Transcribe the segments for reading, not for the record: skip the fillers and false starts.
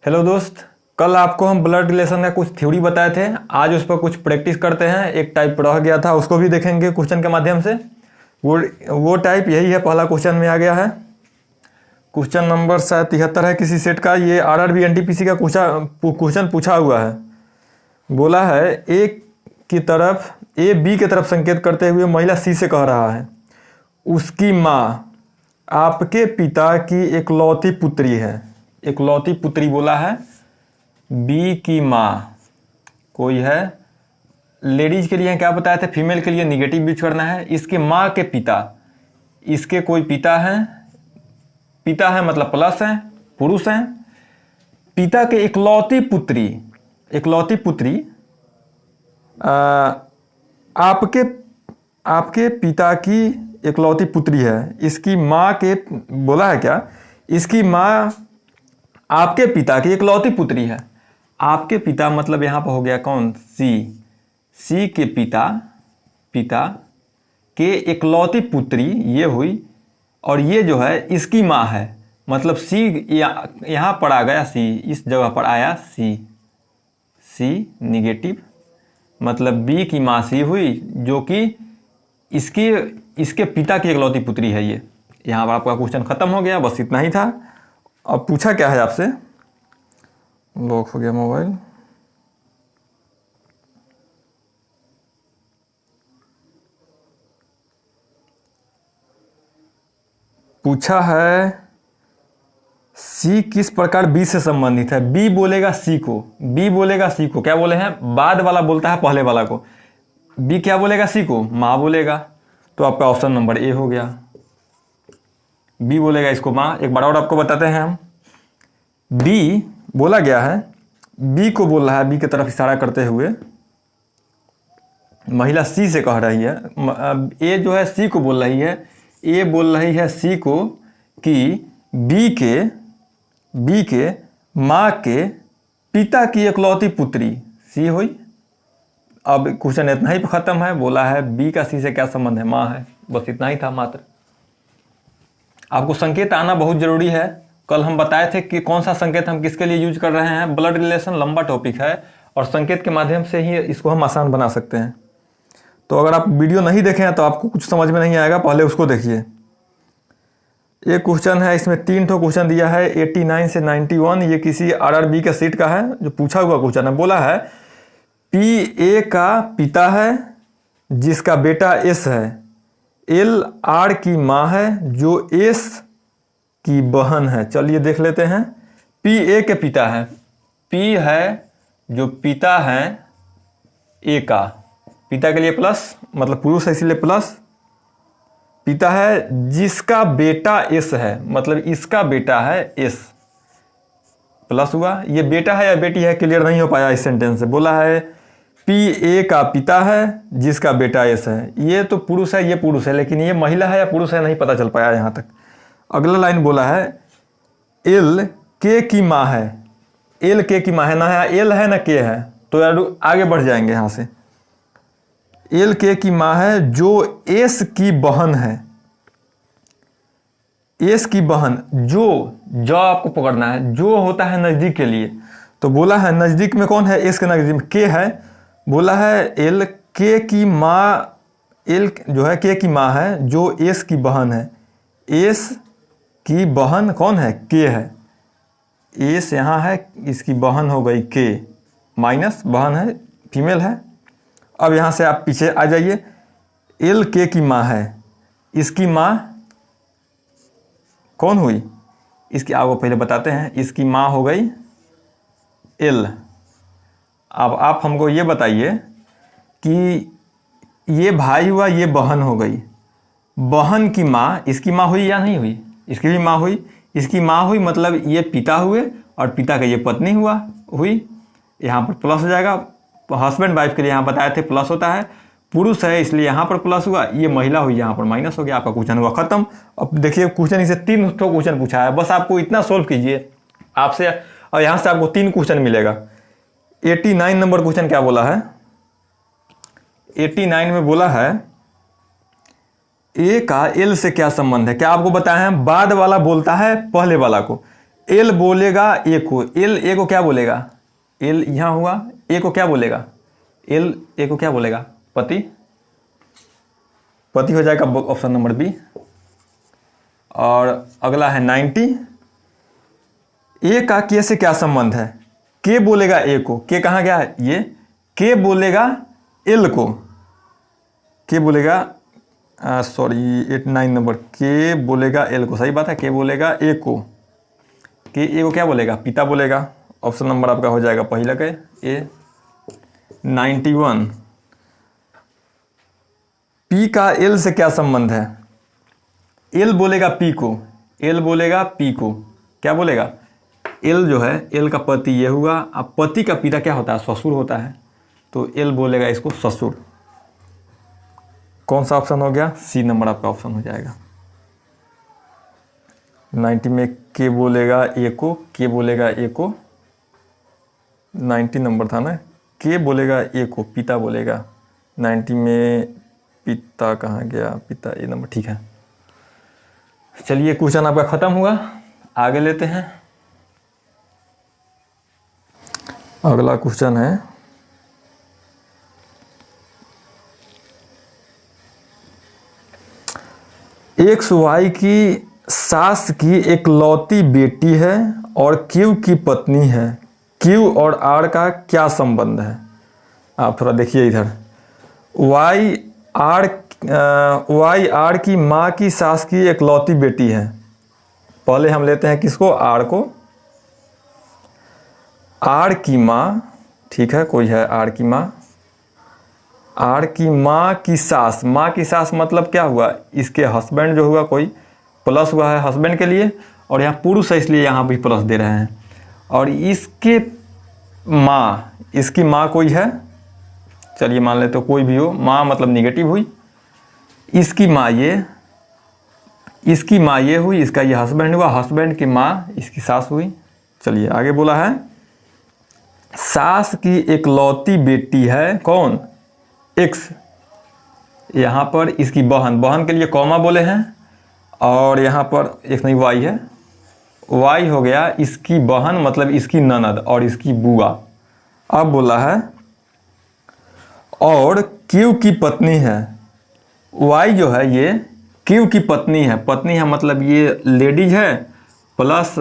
Hello दोस्त, कल आपको हम ब्लड रिलेशन का कुछ थ्योरी बताए थे। आज उस पर कुछ प्रैक्टिस करते हैं। एक टाइप रह गया था, उसको भी देखेंगे क्वेश्चन के माध्यम से। वो टाइप यही है, पहला क्वेश्चन में आ गया है। क्वेश्चन नंबर शायद 73 है किसी सेट का। ये आरआरबी एनटीपीसी का क्वेश्चन पूछा हुआ है। बोला है ए बी की तरफ संकेत करते हुए महिला सी से कह रहा है उसकी माँ आपके पिता की इकलौती पुत्री है। इकलौती पुत्री बोला है। बी की माँ कोई है, लेडीज के लिए क्या बताया था, फीमेल के लिए निगेटिव यूज करना है। इसके माँ के पिता, इसके कोई पिता है, पिता है मतलब प्लस है, पुरुष है। पिता के इकलौती पुत्री, इकलौती पुत्री आपके पिता की इकलौती पुत्री है। इसकी माँ के बोला है क्या, इसकी माँ आपके पिता की इकलौती पुत्री है। आपके पिता मतलब यहाँ पर हो गया कौन, सी के पिता के इकलौती पुत्री ये हुई। और ये जो है इसकी माँ है, मतलब सी यहाँ पर आ गया, सी इस जगह पर आया, सी निगेटिव, मतलब बी की माँ सी हुई जो कि इसके पिता की इकलौती पुत्री है। ये यहाँ पर आपका क्वेश्चन खत्म हो गया, बस इतना ही था। अब पूछा क्या है आपसे, लॉक हो गया मोबाइल। पूछा है सी किस प्रकार बी से संबंधित है। बी बोलेगा सी को, क्या बोले हैं, बाद वाला बोलता है पहले वाला को। बी क्या बोलेगा, सी को माँ बोलेगा, तो आपका ऑप्शन नंबर ए हो गया। बी बोलेगा इसको माँ। एक बार और आपको बताते हैं हम। बी बोला गया है, बी को बोल रहा है, बी की तरफ इशारा करते हुए महिला सी से कह रही है। ए जो है सी को बोल रही है, ए बोल रही है सी को कि बी के माँ के पिता की इकलौती पुत्री सी हुई। अब क्वेश्चन इतना ही खत्म है। बोला है बी का सी से क्या संबंध है, माँ है। बस इतना ही था मात्र। आपको संकेत आना बहुत जरूरी है। कल हम बताए थे कि कौन सा संकेत हम किसके लिए यूज कर रहे हैं। ब्लड रिलेशन लंबा टॉपिक है और संकेत के माध्यम से ही इसको हम आसान बना सकते हैं। तो अगर आप वीडियो नहीं देखे हैं तो आपको कुछ समझ में नहीं आएगा, पहले उसको देखिए। एक क्वेश्चन है, इसमें 3 ठो क्वेश्चन दिया है 89 से 91। ये किसी आरआरबी के सीट का है जो पूछा हुआ क्वेश्चन है। बोला है पी ए का पिता है जिसका बेटा एस है। एल आर की माँ है जो एस की बहन है। चलिए देख लेते हैं। पी ए के पिता है, पी है जो पिता है ए का, पिता के लिए प्लस मतलब पुरुष है इसलिए प्लस। पिता है जिसका बेटा एस है, मतलब इसका बेटा है एस, प्लस हुआ। ये बेटा है या बेटी है क्लियर नहीं हो पाया इस सेंटेंस से। बोला है पी ए का पिता है जिसका बेटा एस है। ये तो पुरुष है, ये पुरुष है, लेकिन ये महिला है या पुरुष है नहीं पता चल पाया यहाँ तक। अगला लाइन बोला है एल के की माँ है। एल के की माँ है, ना है एल है ना के है, तो यार आगे बढ़ जाएंगे यहाँ से। एल के की माँ है जो एस की बहन है। एस की बहन, जो आपको पकड़ना है, जो होता है नजदीक के लिए। तो बोला है नजदीक में कौन है, एस के नजदीक में के है। बोला है एल के की माँ, एल जो है के की माँ है जो एस की बहन है। एस की बहन कौन है, के है। एस यहाँ है, इसकी बहन हो गई के, माइनस बहन है, फीमेल है। अब यहाँ से आप पीछे आ जाइए। एल के की माँ है, इसकी माँ कौन हुई, इसकी आपको पहले बताते हैं। इसकी माँ हो गई एल। अब आप हमको ये बताइए कि ये भाई हुआ, ये बहन हो गई। बहन की माँ, इसकी माँ हुई या नहीं हुई, इसकी भी माँ हुई। इसकी माँ हुई मतलब ये पिता हुए और पिता का ये पत्नी हुई। यहाँ पर प्लस हो जाएगा। हस्बैंड वाइफ के लिए यहाँ बताए थे प्लस होता है, पुरुष है इसलिए यहाँ पर प्लस हुआ। ये महिला हुई, यहाँ पर माइनस हो गया। आपका क्वेश्चन हुआ खत्म। अब देखिए क्वेश्चन इसे 3 ठो क्वेश्चन पूछा है, बस आपको इतना सोल्व कीजिए आपसे, और यहाँ से आपको 3 क्वेश्चन मिलेगा। 89 नंबर क्वेश्चन क्या बोला है, 89 में बोला है ए का एल से क्या संबंध है। क्या आपको बताया है, बाद वाला बोलता है पहले वाला को। एल बोलेगा ए को, एल ए को क्या बोलेगा, एल यहाँ हुआ, ए को क्या बोलेगा, एल ए को क्या बोलेगा, पति, पति हो जाएगा ऑप्शन नंबर बी। और अगला है 90, ए का के से क्या संबंध है, के बोलेगा ए को, के कहाँ गया है ये, के बोलेगा एल को, के बोलेगा सॉरी 89 नंबर, के बोलेगा एल को, सही बात है, के बोलेगा ए को, के ए को क्या बोलेगा, पिता बोलेगा। ऑप्शन नंबर आपका हो जाएगा पहला के ए। 91, पी का एल से क्या संबंध है, एल बोलेगा पी को, एल बोलेगा पी को, क्या बोलेगा, एल जो है, एल का पति ये हुआ, अब पति का पिता क्या होता है, ससुर होता है, तो एल बोलेगा इसको ससुर। कौन सा ऑप्शन हो गया, सी नंबर आपका ऑप्शन हो जाएगा। 90 में के बोलेगा ए को, के बोलेगा ए को, 90 नंबर था ना, के बोलेगा ए को, पिता बोलेगा। 90 में पिता कहाँ गया, पिता ए नंबर, ठीक है। चलिए क्वेश्चन आपका खत्म हुआ, आगे लेते हैं। अगला क्वेश्चन है, एक्स वाई की सास की एकलौती बेटी है और क्यू की पत्नी है, क्यू और आर का क्या संबंध है। आप थोड़ा देखिए इधर, वाई आर की माँ की सास की एकलौती बेटी है। पहले हम लेते हैं किसको, आर को, आर की माँ, ठीक है, कोई है आर की माँ, आर की माँ की सास, माँ की सास मतलब क्या हुआ, इसके हस्बैंड जो हुआ, कोई प्लस हुआ है हस्बैंड के लिए, और यहाँ पुरुष है इसलिए यहाँ भी प्लस दे रहे हैं। और इसके माँ, इसकी माँ कोई है, चलिए मान लेते तो कोई भी हो, माँ मतलब निगेटिव हुई, इसकी माँ ये, इसकी माँ ये हुई, इसका ये हस्बैंड हुआ, हस्बैंड की माँ इसकी सास हुई। चलिए आगे बोला है, सास की एकलौती बेटी है कौन, एक्स, यहाँ पर इसकी बहन, बहन के लिए कॉमा बोले हैं, और यहाँ पर एक नहीं वाई है, वाई हो गया इसकी बहन मतलब इसकी ननद और इसकी बुआ। अब बोला है और क्यू की पत्नी है, वाई जो है ये क्यू की पत्नी है, पत्नी है मतलब ये लेडीज है, प्लस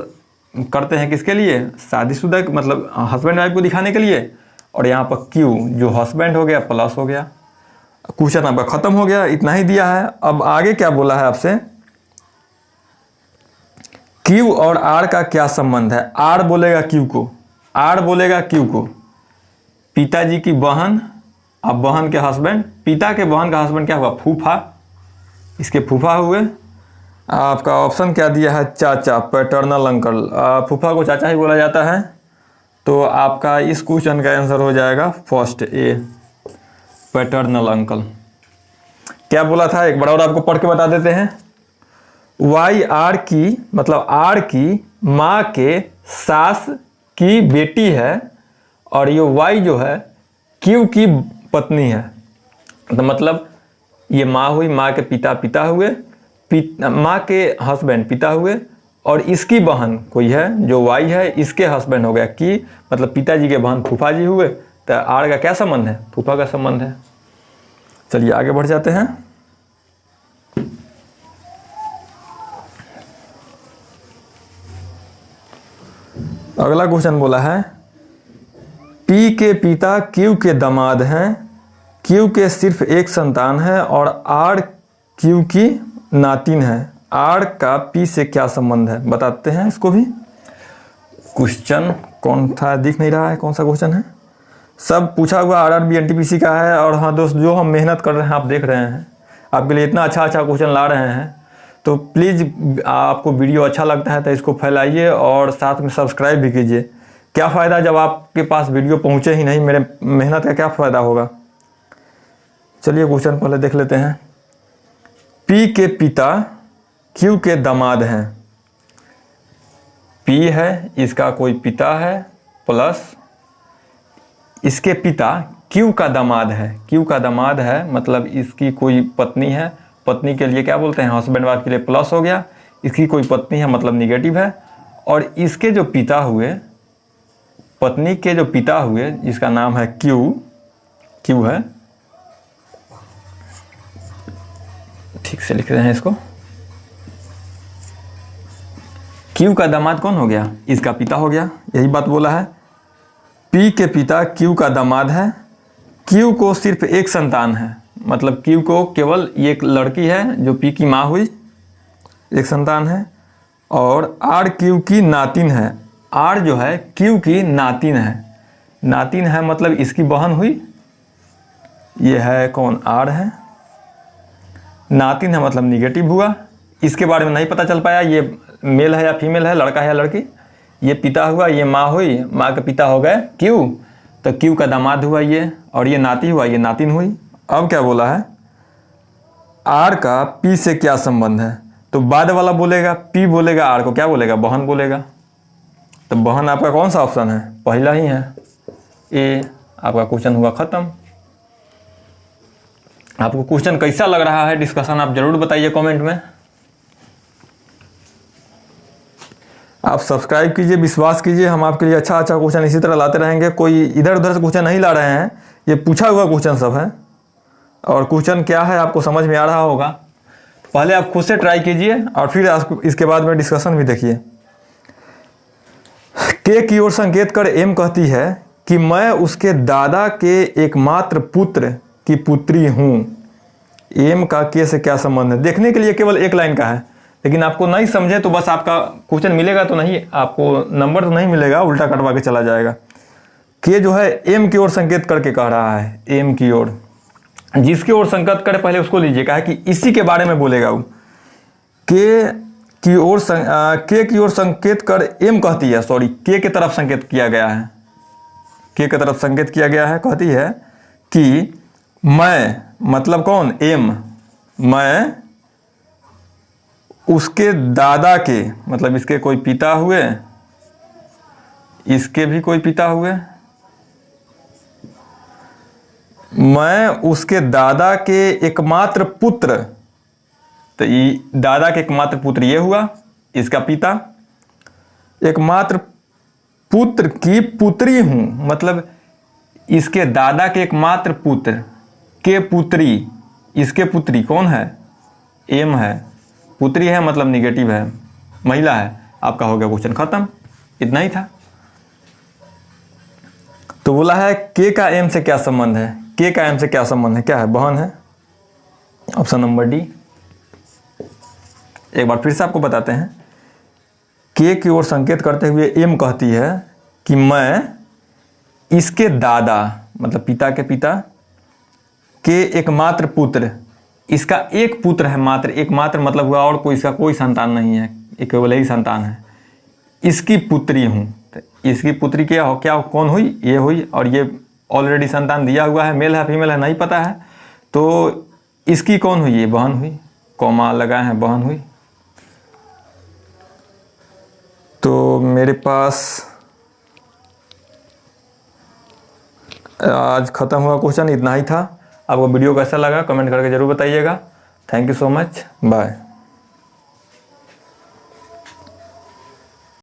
करते हैं किसके लिए, शादीशुदा, मतलब हस्बैंड वाइफ को दिखाने के लिए, और यहाँ पर क्यू जो हस्बैंड हो गया प्लस हो गया। क्वेश्चन आपका खत्म हो गया, इतना ही दिया है। अब आगे क्या बोला है आपसे, क्यू और आर का क्या संबंध है, आर बोलेगा क्यू को, आर बोलेगा क्यू को, पिताजी की बहन, अब बहन के हस्बैंड, पिता के बहन का हस्बैंड क्या हुआ, फूफा, इसके फूफा हुए। आपका ऑप्शन क्या दिया है, चाचा, पैटर्नल अंकल, फूफा को चाचा ही बोला जाता है, तो आपका इस क्वेश्चन का आंसर हो जाएगा फर्स्ट ए, पैटर्नल अंकल। क्या बोला था एक बार और आपको पढ़ के बता देते हैं, वाई आर की मतलब आर की माँ के सास की बेटी है, और ये वाई जो है क्यू की पत्नी है, तो मतलब ये माँ हुई, माँ के पिता पिता हुए, माँ के हस्बैंड पिता हुए, और इसकी बहन कोई है जो वाई है, इसके हस्बैंड हो गया की, मतलब पिताजी के बहन फूफा जी हुए, तो आर का क्या संबंध है, फूफा का संबंध है। चलिए आगे बढ़ जाते हैं। अगला क्वेश्चन बोला है, पी के पिता क्यू के दामाद हैं, क्यू के सिर्फ एक संतान है और आर क्यू की नातिन है, आर का पी से क्या संबंध है, बताते हैं इसको भी। क्वेश्चन कौन था, दिख नहीं रहा है कौन सा क्वेश्चन है, सब पूछा हुआ आरआरबी एनटीपीसी का है। और हाँ दोस्त, जो हम मेहनत कर रहे हैं आप देख रहे हैं, आपके लिए इतना अच्छा क्वेश्चन ला रहे हैं, तो प्लीज़ आपको वीडियो अच्छा लगता है तो इसको फैलाइए और साथ में सब्सक्राइब भी कीजिए। क्या फ़ायदा जब आपके पास वीडियो पहुँचे ही नहीं, मेरे मेहनत का क्या फ़ायदा होगा। चलिए क्वेश्चन पहले देख लेते हैं। पी के पिता क्यू के दामाद हैं, पी है इसका कोई पिता है, प्लस इसके पिता क्यू का दामाद है, क्यू का दामाद है मतलब इसकी कोई पत्नी है, पत्नी के लिए क्या बोलते हैं हस्बैंड वाइफ के लिए प्लस हो गया, इसकी कोई पत्नी है मतलब निगेटिव है, और इसके जो पिता हुए, पत्नी के जो पिता हुए, जिसका नाम है क्यू है, ठीक से लिख रहे हैं इसको, क्यू का दामाद कौन हो गया? इसका पिता हो गया, यही बात बोला है। पी के पिता क्यू का दामाद है। क्यू को सिर्फ एक संतान है, मतलब क्यू को केवल एक लड़की है जो पी की माँ हुई, एक संतान है। और आर क्यू की नातिन है। आर जो है क्यू की नातिन है। नातिन है मतलब इसकी बहन हुई, ये है कौन? आर है। नातिन है मतलब निगेटिव हुआ। इसके बारे में नहीं पता चल पाया ये मेल है या फीमेल है, लड़का है या लड़की। ये पिता हुआ, ये माँ हुई, माँ के पिता हो गए क्यू, तो क्यू का दामाद हुआ ये, और ये नाती हुआ, ये नातिन हुई। अब क्या बोला है? आर का पी से क्या संबंध है? तो बाद वाला बोलेगा, पी बोलेगा, आर को क्या बोलेगा? बहन बोलेगा। तो बहन आपका कौन सा ऑप्शन है? पहला ही है, ए। आपका क्वेश्चन हुआ खत्म। आपको क्वेश्चन कैसा लग रहा है, डिस्कशन आप जरूर बताइए कमेंट में। आप सब्सक्राइब कीजिए, विश्वास कीजिए, हम आपके लिए अच्छा क्वेश्चन इसी तरह लाते रहेंगे। कोई इधर उधर से क्वेश्चन नहीं ला रहे हैं, ये पूछा हुआ क्वेश्चन सब है। और क्वेश्चन क्या है आपको समझ में आ रहा होगा। पहले आप खुद से ट्राई कीजिए और फिर इसके बाद में डिस्कशन भी देखिए। के की ओर संकेत कर एम कहती है कि मैं उसके दादा के एकमात्र पुत्र की पुत्री हूँ। एम का के से क्या संबंध है? देखने के लिए केवल एक लाइन का है, लेकिन आपको नहीं समझे तो बस आपका क्वेश्चन मिलेगा तो नहीं, आपको नंबर तो नहीं मिलेगा, उल्टा कटवा के चला जाएगा। के जो है एम की ओर संकेत करके कह रहा है, एम की ओर। जिसकी ओर संकेत करे पहले उसको लीजिए, कहा है कि इसी के बारे में बोलेगा वो। के की ओर संकेत कर एम कहती है, सॉरी के तरफ संकेत किया गया है, के तरफ संकेत किया गया है। कहती है कि मैं, मतलब कौन? एम। मैं उसके दादा के, मतलब इसके कोई पिता हुए, इसके भी कोई पिता हुए, मैं उसके दादा के एकमात्र पुत्र, तो ये दादा के एकमात्र पुत्र ये हुआ, इसका पिता, एकमात्र पुत्र की पुत्री हूं, मतलब इसके दादा के एकमात्र पुत्र के पुत्री, इसके पुत्री कौन है? एम है। पुत्री है मतलब निगेटिव है, महिला है। आपका हो गया क्वेश्चन खत्म, इतना ही था। तो बोला है के का एम से क्या संबंध है? के का एम से क्या संबंध है? क्या है? बहन है। Option number D. एक बार फिर से आपको बताते हैं। के की ओर संकेत करते हुए एम कहती है कि मैं इसके दादा, मतलब पिता के पिता के एकमात्र पुत्र, इसका एक पुत्र है मात्र, एकमात्र मतलब हुआ और कोई इसका कोई संतान नहीं है, एक केवल ही संतान है, इसकी पुत्री हूँ। तो इसकी पुत्री क्या कौन हुई? ये हुई। और ये ऑलरेडी संतान दिया हुआ है, मेल है फीमेल है नहीं पता है, तो इसकी कौन हुई? ये बहन हुई, कॉमा लगाए हैं, बहन हुई। तो मेरे पास आज ख़त्म हुआ क्वेश्चन, इतना ही था। आपको वीडियो कैसा लगा कमेंट करके ज़रूर बताइएगा। Thank you so much, bye.